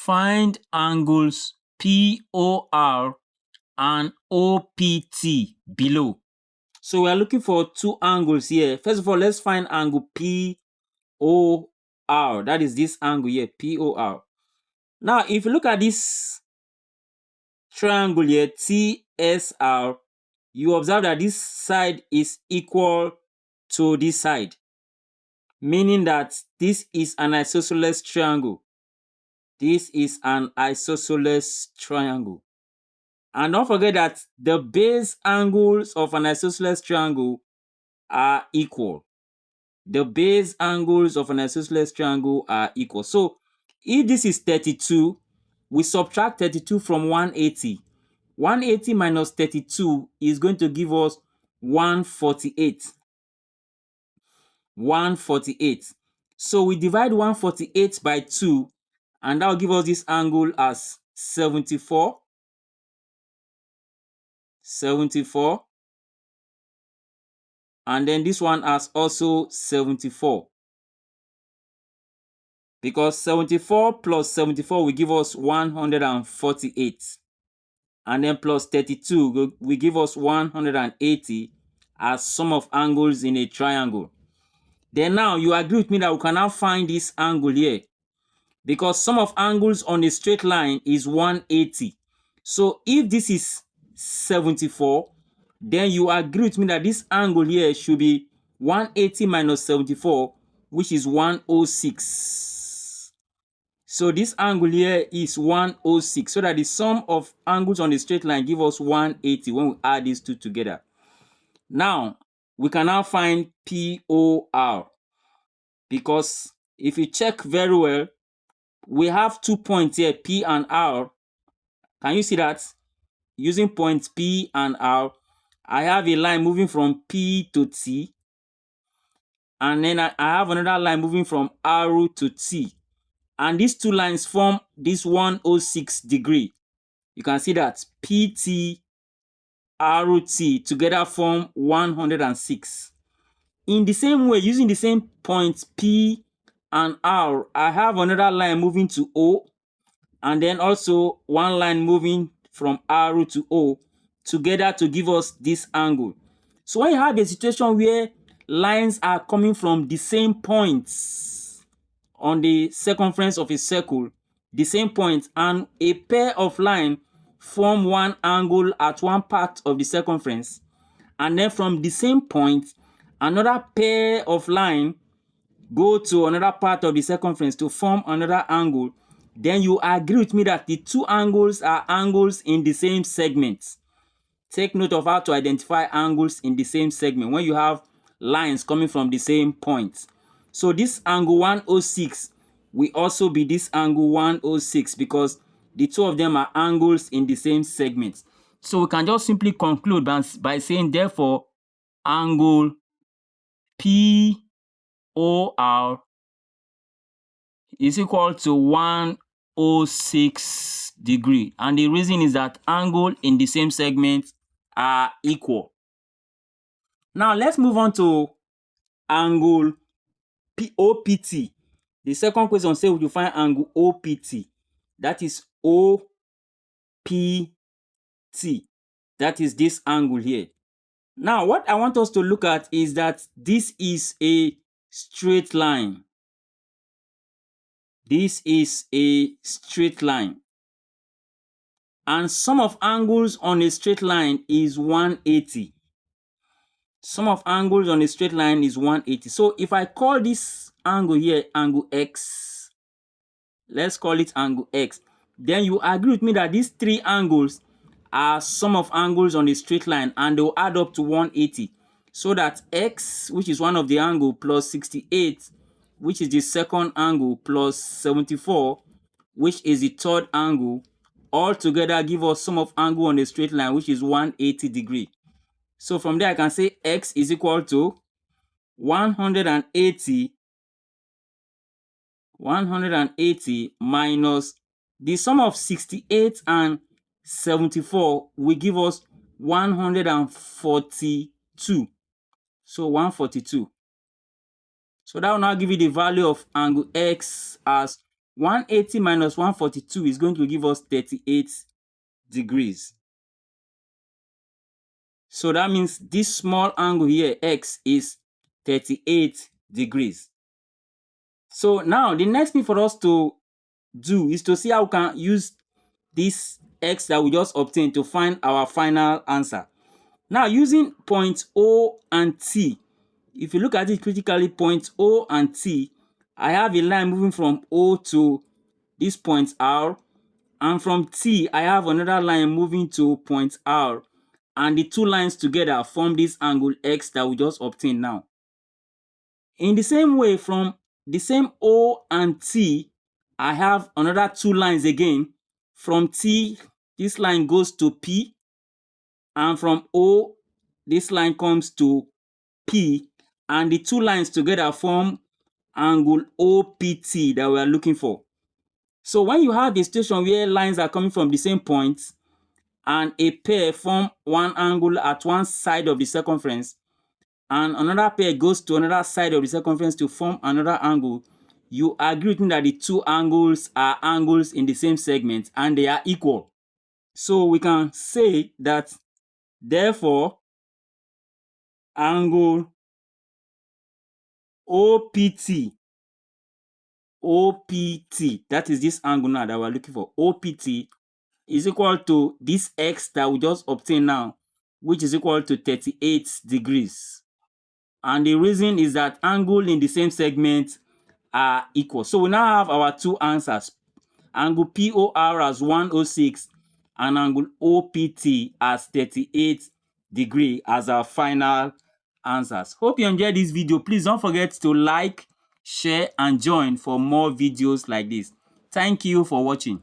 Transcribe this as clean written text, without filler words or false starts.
Find angles POR and OPT below. So we are looking for two angles here. First of all, let's find angle POR. That is this angle here, POR. Now, if you look at this triangle here, TSR, you observe that this side is equal to this side, meaning that this is an isosceles triangle. This is an isosceles triangle. And don't forget that the base angles of an isosceles triangle are equal. The base angles of an isosceles triangle are equal. So if this is 32, we subtract 32 from 180. 180 minus 32 is going to give us 148. 148. So we divide 148 by 2, and that will give us this angle as 74. 74. And then this one as also 74. Because 74 plus 74 will give us 148. And then plus 32 will give us 180 as sum of angles in a triangle. Then now you agree with me that we can now find this angle here. Because sum of angles on a straight line is 180. So if this is 74, then you agree with me that this angle here should be 180 minus 74, which is 106. So this angle here is 106, so that the sum of angles on the straight line give us 180 when we add these two together. Now, we can now find POR, because if you check very well, we have 2 points here, P and R. Can you see that? Using points P and R, I have a line moving from P to T, and then I have another line moving from R to T. And these two lines form this 106 degree. You can see that PT, RT together form 106. In the same way, using the same points P and R, I have another line moving to O, and then also one line moving from R to O together to give us this angle. So when you have a situation where lines are coming from the same points on the circumference of a circle, the same point, and a pair of lines form one angle at one part of the circumference, and then from the same point, another pair of lines go to another part of the circumference to form another angle, then you agree with me that the two angles are angles in the same segment. Take note of how to identify angles in the same segment when you have lines coming from the same point. So this angle 106 will also be this angle 106, because the two of them are angles in the same segment. So we can just simply conclude by saying, therefore, angle POR is equal to 106 degree. And the reason is that angle in the same segment are equal. Now let's move on to angle OPT. The second question says we find angle OPT. That is OPT. That is this angle here. Now what I want us to look at is that this is a straight line. This is a straight line. And sum of angles on a straight line is 180. Sum of angles on a straight line is 180. So if I call this angle here angle X, let's call it angle X, then you agree with me that these three angles are sum of angles on a straight line, and they'll add up to 180. So that X, which is one of the angle, plus 68, which is the second angle, plus 74, which is the third angle, all together give us sum of angle on a straight line, which is 180 degree. So from there I can say X is equal to 180 minus the sum of 68 and 74 will give us 142. So 142. So that will now give you the value of angle X as 180 minus 142 is going to give us 38 degrees. So that means this small angle here, x, is 38 degrees. So now the next thing for us to do is to see how we can use this x that we just obtained to find our final answer. Now, using point O and T, if you look at it critically, point O and T, I have a line moving from O to this point R, and from T, I have another line moving to point R, and the two lines together form this angle X that we just obtained now. In the same way, from the same O and T, I have another two lines again. From T, this line goes to P, and from O, this line comes to P, and the two lines together form angle OPT that we are looking for. So when you have a situation where lines are coming from the same point and a pair form one angle at one side of the circumference, and another pair goes to another side of the circumference to form another angle, you agree with me that the two angles are angles in the same segment and they are equal. So we can say that, therefore, angle OPT, that is this angle now that we're looking for, OPT is equal to this x that we just obtained now, which is equal to 38 degrees. And the reason is that angle in the same segment are equal. So we now have our two answers, angle POR as 106 and angle OPT as 38 degree as our final answers. Hope you enjoyed this video. Please don't forget to like, share, and join for more videos like this. Thank you for watching.